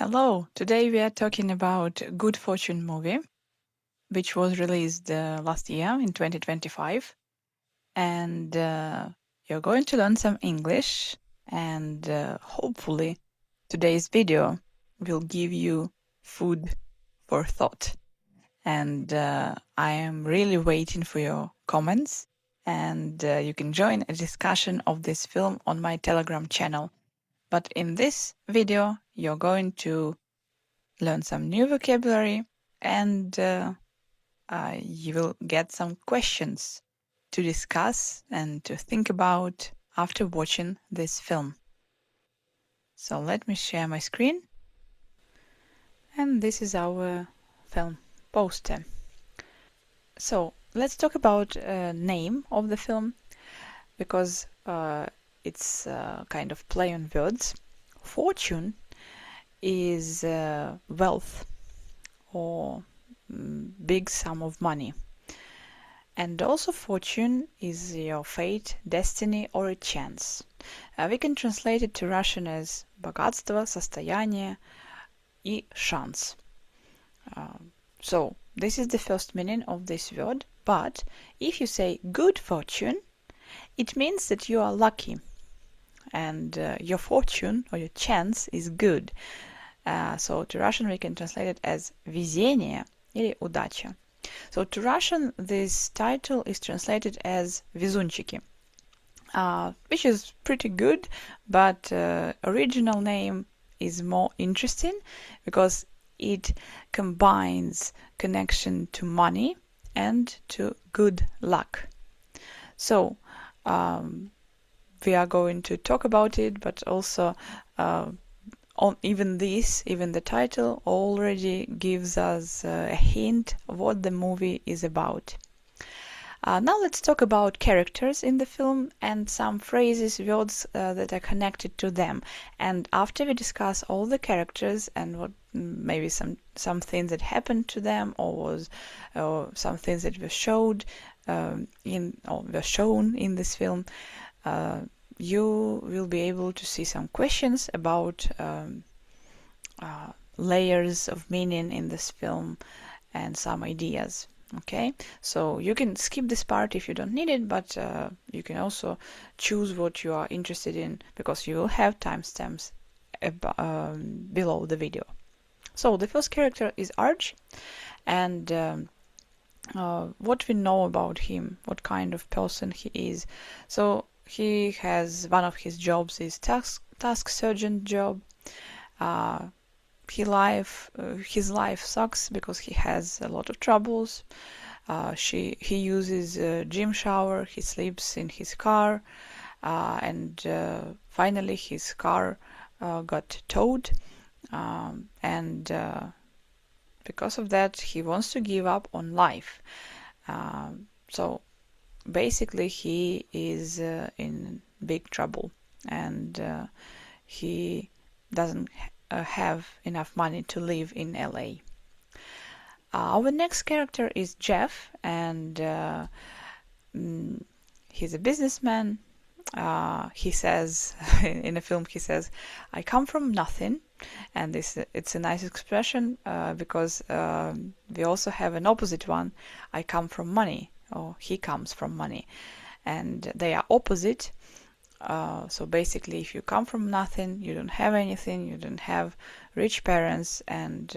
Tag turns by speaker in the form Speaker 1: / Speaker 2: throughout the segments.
Speaker 1: Hello, today we are talking about Good Fortune movie, which was released last year in 2025. And you're going to learn some English, and hopefully today's video will give you food for thought. And I am really waiting for your comments, and you can join a discussion of this film on my Telegram channel. But in this video, you're going to learn some new vocabulary, and you will get some questions to discuss and to think about after watching this film. So let me share my screen. And this is our film poster. So let's talk about name of the film, because it's kind of play on words. Fortune is wealth or big sum of money. And also fortune is your fate, destiny or a chance. We can translate it to Russian as богатство, состояние и шанс. So this is the first meaning of this word, but if you say good fortune, it means that you are lucky and your fortune or your chance is good. So to Russian we can translate it as везение или удача. So to Russian this title is translated as Везунчики, which is pretty good, but original name is more interesting because it combines connection to money and to good luck. So we are going to talk about it, but also on even the title already gives us a hint of what the movie is about. Now let's talk about characters in the film and some phrases, words that are connected to them. And after we discuss all the characters and what maybe some things that happened to them or some things that were showed were shown in this film, you will be able to see some questions about layers of meaning in this film and some ideas. Okay, so you can skip this part if you don't need it, but you can also choose what you are interested in because you will have timestamps below the video. So the first character is Arch, and what we know about him, what kind of person he is. So he has one of his jobs is task sergeant job. His life sucks because he has a lot of troubles. He uses a gym shower. He sleeps in his car, and finally his car got towed, and because of that he wants to give up on life. So basically he is in big trouble, and he doesn't have enough money to live in LA. Our next character is Jeff, and he's a businessman. He says in the film, he says, "I come from nothing," and it's a nice expression because we also have an opposite one. I come from money, or he comes from money, and they are opposite. So basically, if you come from nothing, you don't have anything, you don't have rich parents, and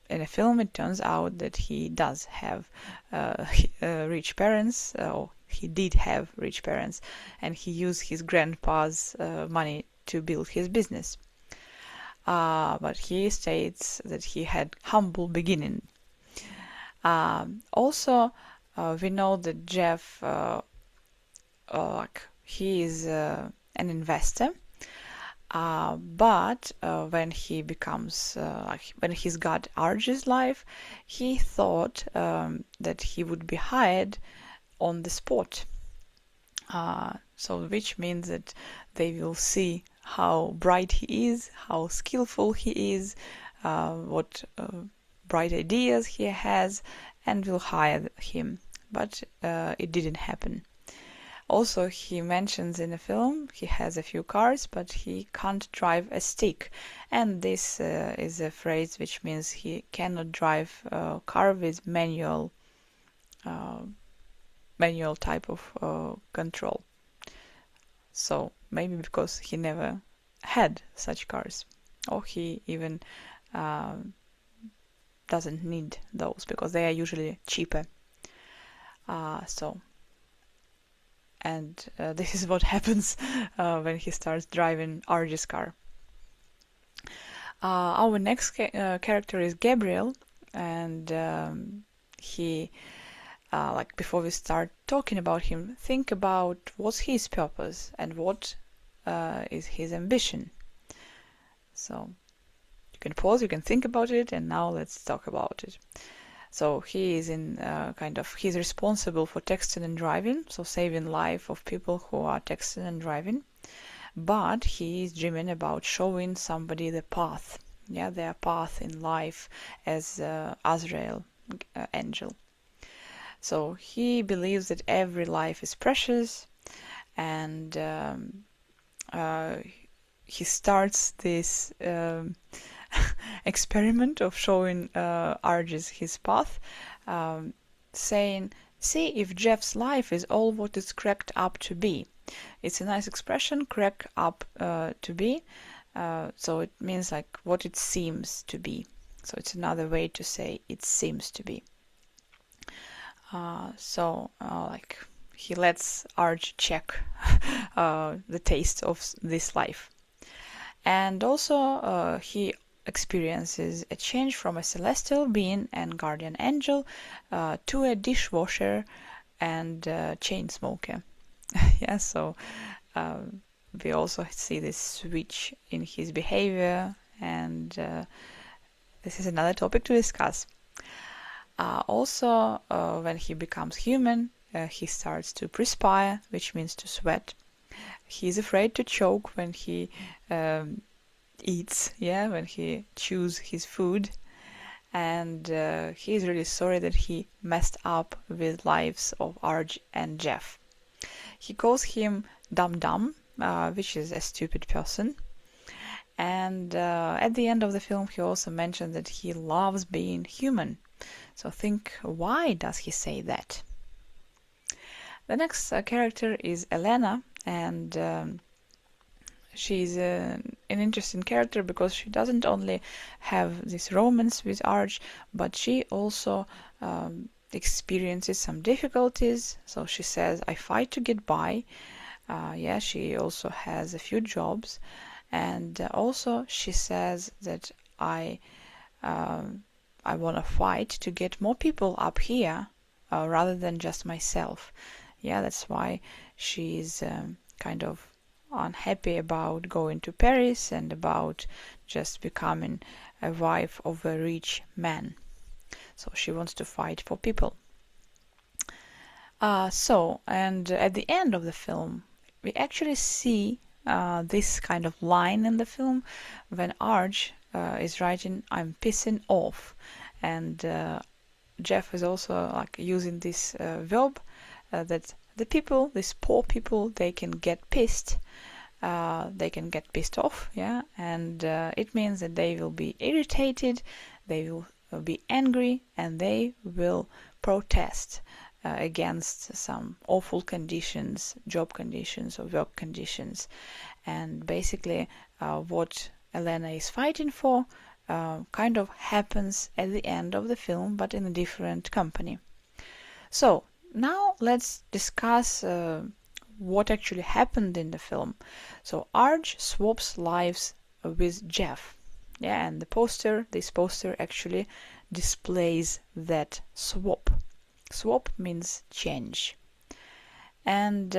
Speaker 1: in a film it turns out that he does have rich parents, or he did have rich parents, and he used his grandpa's money to build his business. But he states that he had humble beginning. Also, we know that Jeff he is an investor, but when he becomes when he's got Arj's life, he thought that he would be hired on the spot. So which means that they will see how bright he is, how skillful he is, what bright ideas he has, and will hire him. But it didn't happen. Also, he mentions in the film he has a few cars, but he can't drive a stick. And this is a phrase which means he cannot drive a car with manual type of control. So maybe because he never had such cars, or he even doesn't need those because they are usually cheaper. This is what happens when he starts driving Argie's car. Our next character is Gabriel, and he, before we start talking about him, think about what's his purpose and what is his ambition. So you can pause, you can think about it, and now let's talk about it. So he is he's responsible for texting and driving, so saving life of people who are texting and driving. But he is dreaming about showing somebody the path, their path in life as Azrael, angel. So he believes that every life is precious, and he starts this experiment of showing Argis his path, saying, "See if Jeff's life is all what it's cracked up to be." It's a nice expression, crack up to be. So it means like what it seems to be. So it's another way to say it seems to be. He lets Arj check the taste of this life. And also he experiences a change from a celestial being and guardian angel to a dishwasher and chain smoker. So we also see this switch in his behavior, and this is another topic to discuss. Also, when he becomes human, he starts to perspire, which means to sweat. He's afraid to choke when he eats, when he chews his food. And he's really sorry that he messed up with lives of Arj and Jeff. He calls him Dum-Dum, which is a stupid person. And at the end of the film, he also mentioned that he loves being human. So think, why does he say that? The next character is Elena, and she's an interesting character because she doesn't only have this romance with Arj, but she also experiences some difficulties. So she says, "I fight to get by." She also has a few jobs, and also she says that I want to fight to get more people up here rather than just myself. That's why she's kind of unhappy about going to Paris and about just becoming a wife of a rich man. So she wants to fight for people. And at the end of the film, we actually see this kind of line in the film when Arj is writing, "I'm pissing off," and Jeff is also using this verb that the people, these poor people, they can get pissed. They can get pissed off, and it means that they will be irritated, they will be angry, and they will protest against some awful conditions, job conditions or work conditions. And basically what Elena is fighting for kind of happens at the end of the film, but in a different company. So now let's discuss what actually happened in the film. So Arj swaps lives with Jeff. And this poster actually displays that swap. Swap means change. And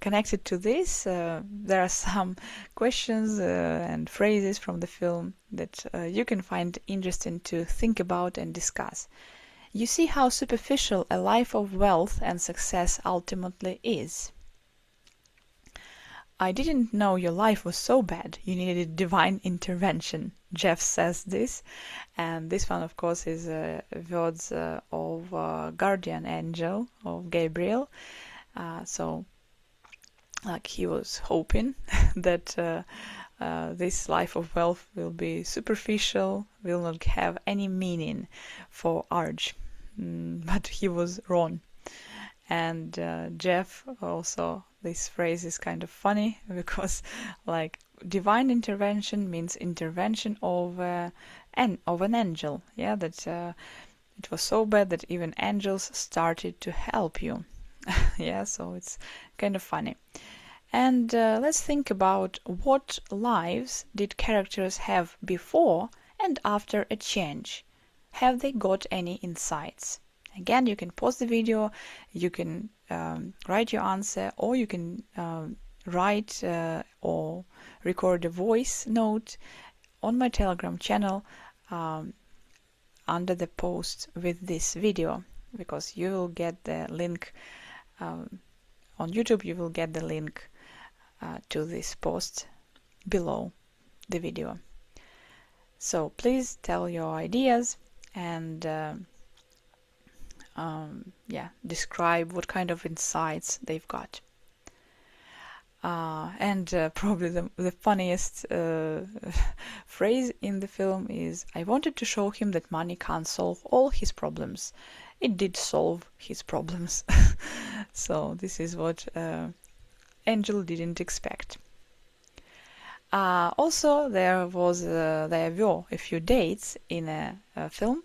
Speaker 1: connected to this, there are some questions and phrases from the film that you can find interesting to think about and discuss. You see how superficial a life of wealth and success ultimately is. I didn't know your life was so bad. You needed divine intervention. Jeff says this, and this one, of course, is words of guardian angel of Gabriel. So, like, he was hoping that this life of wealth will be superficial, will not have any meaning for Arj. But he was wrong. And Jeff also, this phrase is kind of funny because, like, divine intervention means intervention of an angel. Yeah, that it was so bad that even angels started to help you. Yeah, so it's kind of funny. And let's think about what lives did characters have before and after a change. Have they got any insights? Again, you can pause the video, you can write your answer, or you can write or record a voice note on my Telegram channel under the post with this video, because you will get the link on YouTube. You will get the link to this post below the video. So please tell your ideas and describe what kind of insights they've got. And probably the funniest phrase in the film is, I wanted to show him that money can't solve all his problems. It did solve his problems. So this is what Angel didn't expect. Also, there were a few dates in a film,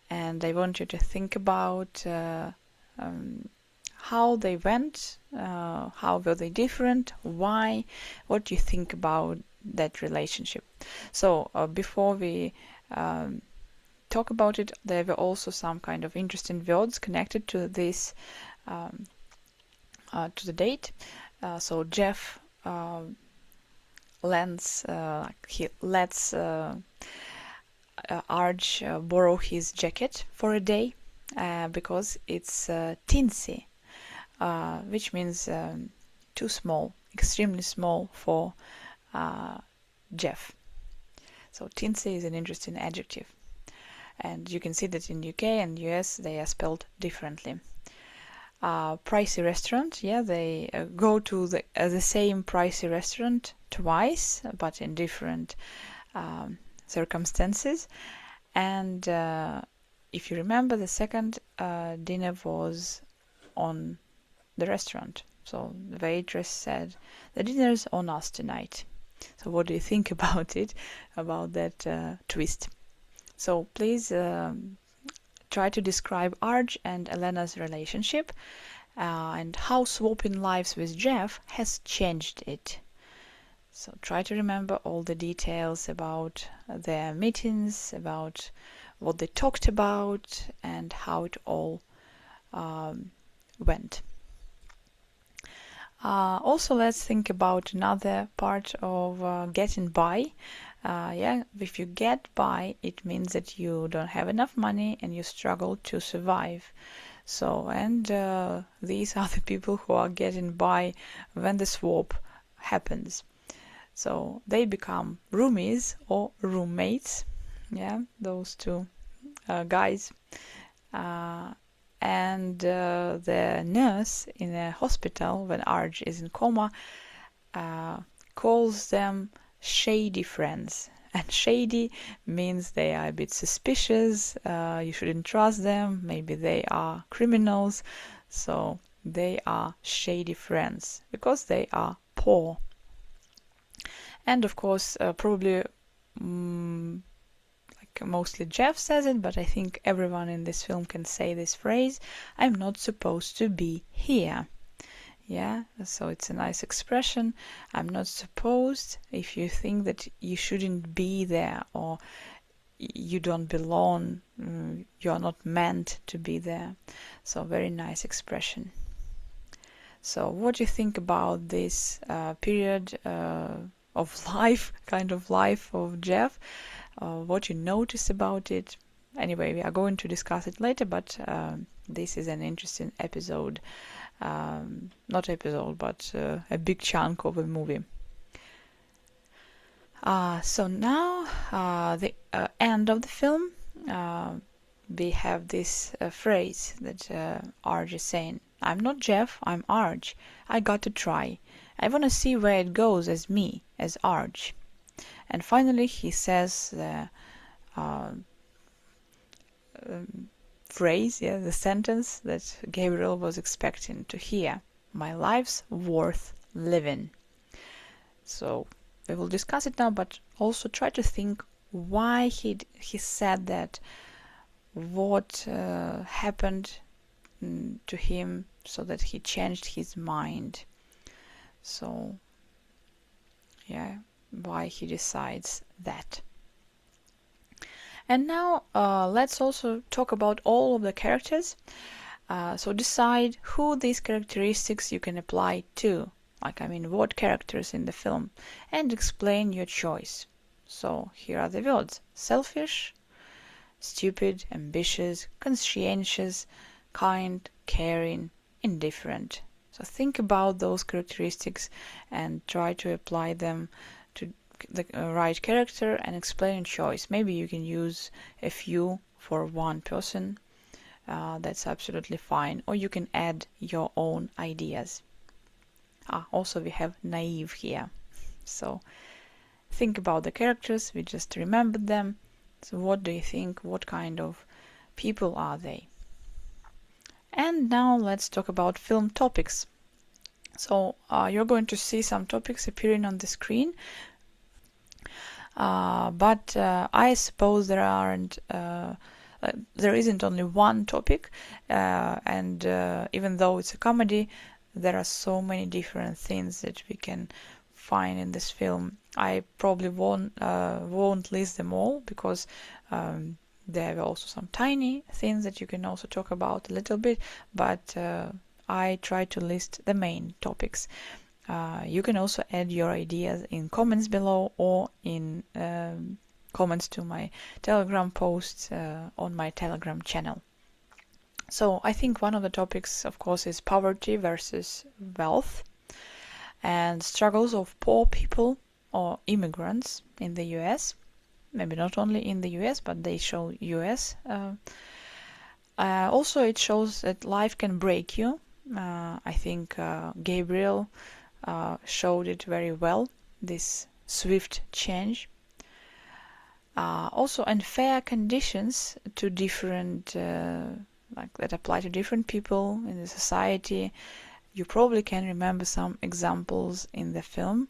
Speaker 1: and I want you to think about how they went, how were they different, why, what do you think about that relationship. So before we talk about it, there were also some kind of interesting words connected to this, to the date. So Jeff lets Arj borrow his jacket for a day because it's teensy, which means too small, extremely small for Jeff. So teensy is an interesting adjective, and you can see that in UK and US they are spelled differently. Pricey restaurant, yeah, they go to the same pricey restaurant twice, but in different circumstances. And if you remember, the second dinner was on the restaurant. So the waitress said, the dinner's on us tonight. So what do you think about it, about that twist? So please try to describe Arj and Elena's relationship and how swapping lives with Jeff has changed it. So try to remember all the details about their meetings, about what they talked about, and how it all went. Also, let's think about another part of getting by. If you get by, it means that you don't have enough money and you struggle to survive. So, and these are the people who are getting by when the swap happens. So they become roomies or roommates. Yeah, those two guys. And the nurse in a hospital, when Arj is in coma, calls them shady friends. And shady means they are a bit suspicious, you shouldn't trust them, maybe they are criminals. So they are shady friends because they are poor. And of course, probably mostly Jeff says it, but I think everyone in this film can say this phrase, I'm not supposed to be here. Yeah, so it's a nice expression. I'm not supposed, if you think that you shouldn't be there or you don't belong, you are not meant to be there. So very nice expression. So what do you think about this period of life, kind of life of Jeff? What you notice about it? Anyway, we are going to discuss it later, but this is an interesting episode not episode, but a big chunk of a movie. So now, the end of the film, we have this phrase that Arj is saying, "I'm not Jeff, I'm Arj. I got to try. I want to see where it goes as me, as Arj." And finally he says the phrase, the sentence that Gabriel was expecting to hear: "My life's worth living." So we will discuss it now, but also try to think why he said that, what happened to him so that he changed his mind. So why he decides that. And now let's also talk about all of the characters. So decide who these characteristics you can apply to. What characters in the film, and explain your choice. So here are the words: selfish, stupid, ambitious, conscientious, kind, caring, indifferent. So think about those characteristics and try to apply them to the right character and explain your choice. Maybe you can use a few for one person. That's absolutely fine. Or you can add your own ideas. Also we have naive here. So think about the characters, we just remembered them. So what do you think? What kind of people are they? And now let's talk about film topics. So you're going to see some topics appearing on the screen. But I suppose there isn't only one topic, and even though it's a comedy, there are so many different things that we can find in this film. I probably won't list them all, because there are also some tiny things that you can also talk about a little bit, but I try to list the main topics. You can also add your ideas in comments below, or in comments to my Telegram posts on my Telegram channel. So I think one of the topics, of course, is poverty versus wealth, and struggles of poor people or immigrants in the US. Maybe not only in the US, but they show US. Also, it shows that life can break you. I think Gabriel showed it very well, this swift change. Also, unfair conditions to different that apply to different people in the society. You probably can remember some examples in the film.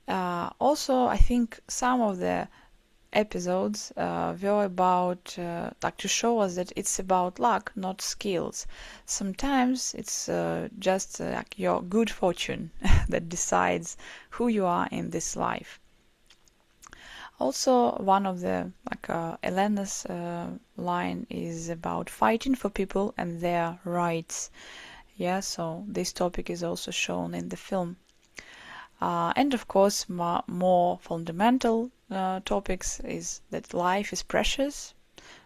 Speaker 1: Also, I think some of the episodes were about to show us that it's about luck, not skills. Sometimes it's just your good fortune that decides who you are in this life. Also, one of the Elena's line is about fighting for people and their rights. So this topic is also shown in the film. And of course, more fundamental topics is that life is precious,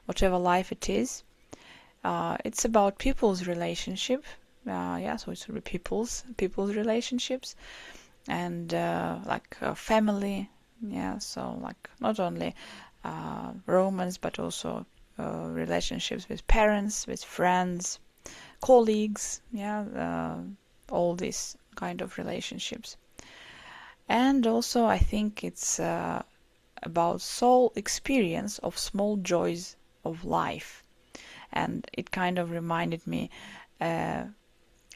Speaker 1: whatever life it is. It's about people's relationship. So it's people's relationships, and family. So not only romance, but also relationships with parents, with friends, colleagues. All these kind of relationships. And also I think it's about soul experience of small joys of life. And it kind of reminded me an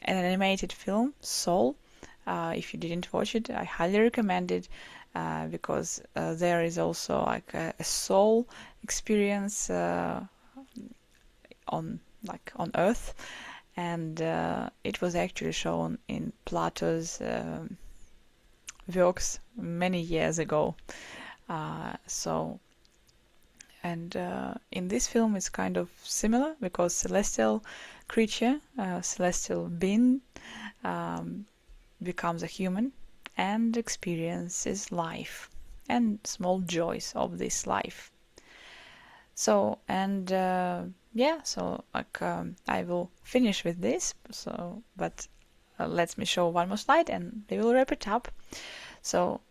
Speaker 1: animated film, Soul. If you didn't watch it, I highly recommend it, because there is also a soul experience on Earth, and it was actually shown in Plato's works many years ago. In this film it's kind of similar, because celestial creature, celestial being, becomes a human and experiences life and small joys of this life. So, and yeah, so like I will finish with this. So, but let me show one more slide, and we will wrap it up. So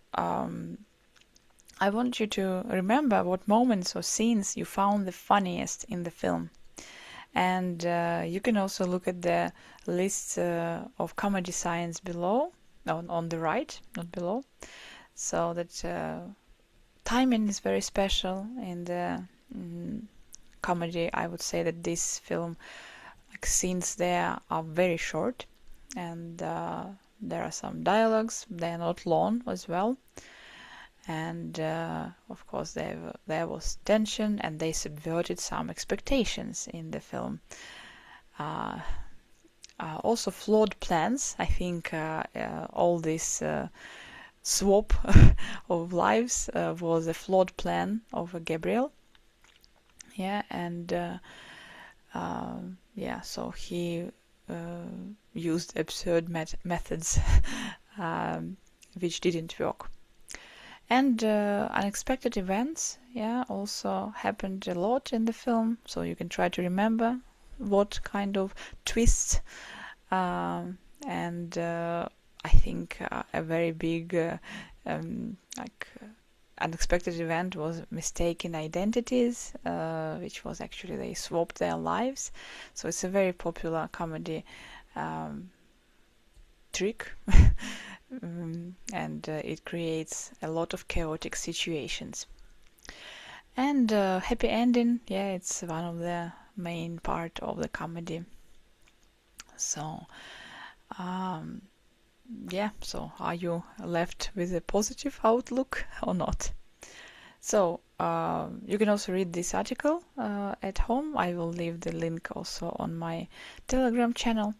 Speaker 1: I want you to remember what moments or scenes you found the funniest in the film. And you can also look at the list of comedy signs below, on the right, not below. So that timing is very special in the comedy. I would say that this film, like, scenes there are very short, and there are some dialogues. They are not long as well. And of course there was tension, and they subverted some expectations in the film. Also flawed plans. I think all this swap of lives was a flawed plan of Gabriel. Yeah, and yeah, so he used absurd methods which didn't work. And unexpected events, yeah, also happened a lot in the film. So you can try to remember what kind of twists. And I think a very big, unexpected event was mistaken identities, which was actually they swapped their lives. So it's a very popular comedy trick. And it creates a lot of chaotic situations. And happy ending, yeah, it's one of the main part of the comedy. So yeah, so are you left with a positive outlook or not? So you can also read this article at home. I will leave the link also on my Telegram channel.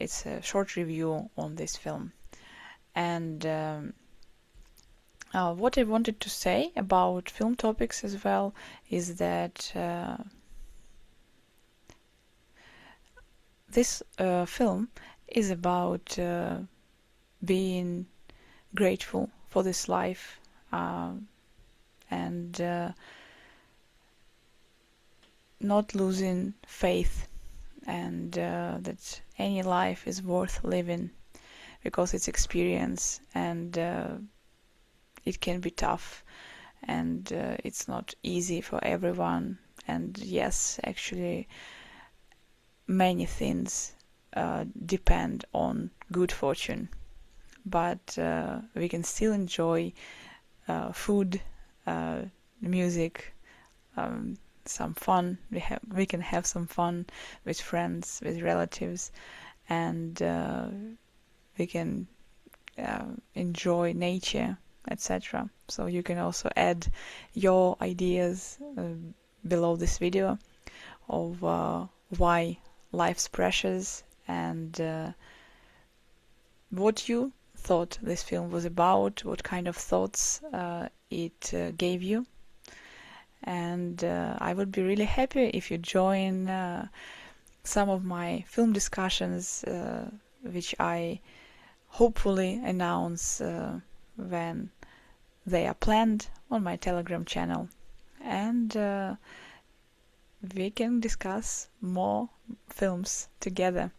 Speaker 1: It's a short review on this film. And what I wanted to say about film topics as well is that this film is about being grateful for this life, and not losing faith, and that any life is worth living because it's experience, and it can be tough, and it's not easy for everyone. And yes, actually many things depend on good fortune, but we can still enjoy food, music, some fun. We can have some fun with friends, with relatives, and we can enjoy nature, etc. So you can also add your ideas below this video of why life's precious, and what you thought this film was about, what kind of thoughts it gave you. And I would be really happy if you join some of my film discussions, which I hopefully announce when they are planned on my Telegram channel. And we can discuss more films together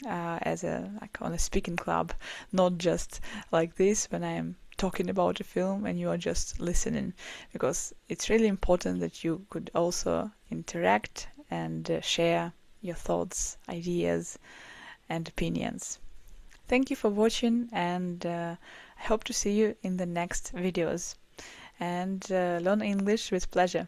Speaker 1: as on a speaking club, not just like this when I am talking about a film and you are just listening, because it's really important that you could also interact and share your thoughts, ideas, and opinions. Thank you for watching, and I hope to see you in the next videos. And learn English with pleasure.